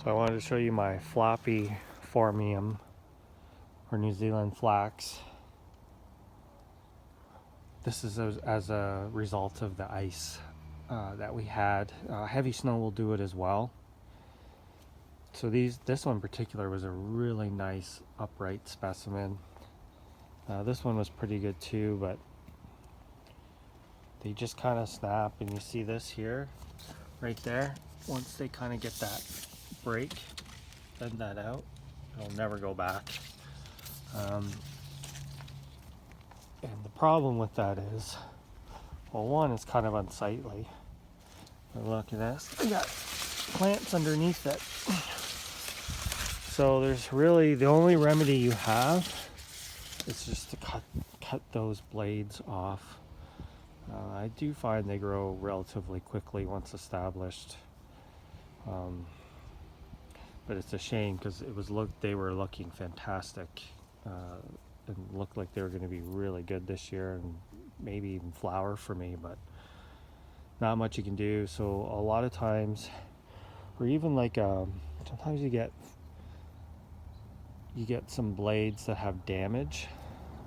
So I wanted to show you my floppy Phormium or New Zealand flax. This is as a result of the ice that we had. Heavy snow will do it as well. So this one in particular was a really nice upright specimen. This one was pretty good too, but they just kind of snap, and you see this here, right there. Once they kind of get that break, bend that out, it'll never go back. And the problem with that is, well, one, it's kind of unsightly. But look at this, I got plants underneath it. So there's really, the only remedy you have is just to cut those blades off. I do find they grow relatively quickly once established. But it's a shame because they were looking fantastic and looked like they were going to be really good this year and maybe even flower for me, but not much you can do. So a lot of times, or even like sometimes you get some blades that have damage,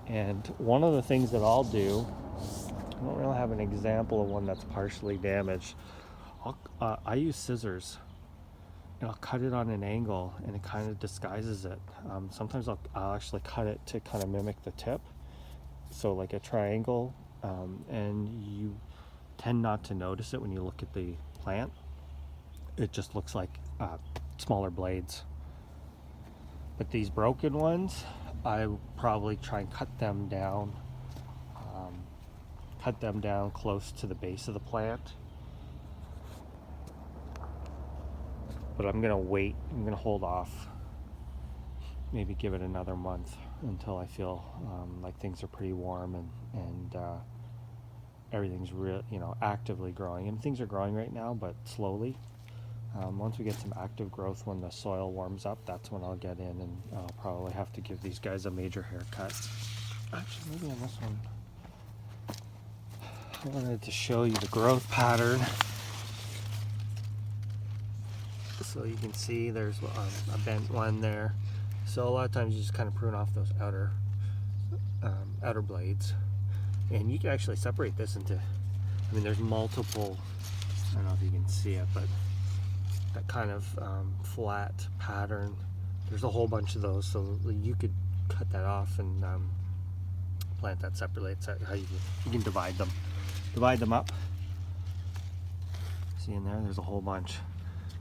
and one of the things that I'll do, I don't really have an example of one that's partially damaged. I use scissors and I'll cut it on an angle, and it kind of disguises it. Sometimes I'll actually cut it to kind of mimic the tip, so like a triangle, and you tend not to notice it when you look at the plant. It just looks like smaller blades. But these broken ones, I probably try and cut them down close to the base of the plant. But I'm gonna wait, I'm gonna hold off, maybe give it another month until I feel like things are pretty warm and everything's actively growing. And things are growing right now, but slowly. Once we get some active growth, when the soil warms up, that's when I'll get in, and I'll probably have to give these guys a major haircut. Actually, maybe on this one, I wanted to show you the growth pattern. So you can see there's a bent one there. So a lot of times you just kind of prune off those outer blades, and you can actually separate this into, there's multiple, I don't know if you can see it, but that kind of flat pattern, there's a whole bunch of those, so you could cut that off and plant that separately. It's how you can divide them up. See in there's a whole bunch.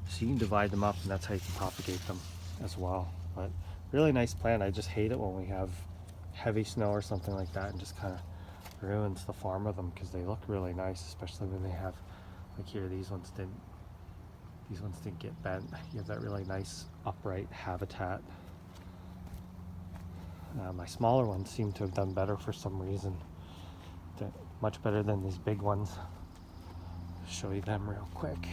So you can divide them up, and that's how you can propagate them as well. But really nice plant. I just hate it when we have heavy snow or something like that and just kind of ruins the form of them, because they look really nice, especially when they have, like here, these ones didn't get bent. You have that really nice upright habitat. My smaller ones seem to have done better for some reason. They're much better than these big ones. I'll show you them real quick.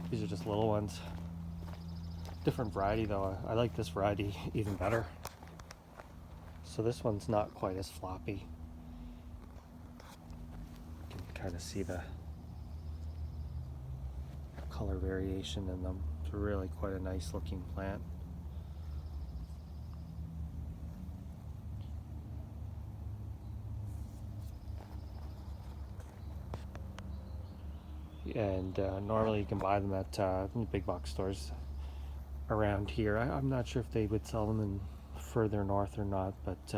These are just little ones. Different variety though. I like this variety even better. So this one's not quite as floppy. You can kind of see the color variation in them. It's really quite a nice looking plant. And normally you can buy them at big box stores around here. I'm not sure if they would sell them in further north or not, but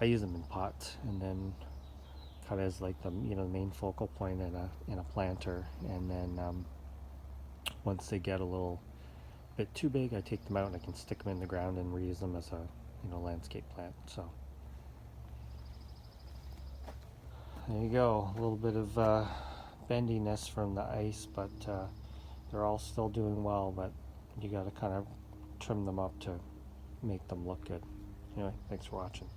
I use them in pots, and then kind of as like the main focal point in a planter. And then once they get a little bit too big, I take them out and I can stick them in the ground and reuse them as a landscape plant. So there you go, a little bit of bendiness from the ice, but they're all still doing well, but you got to kind of trim them up to make them look good. Anyway, thanks for watching.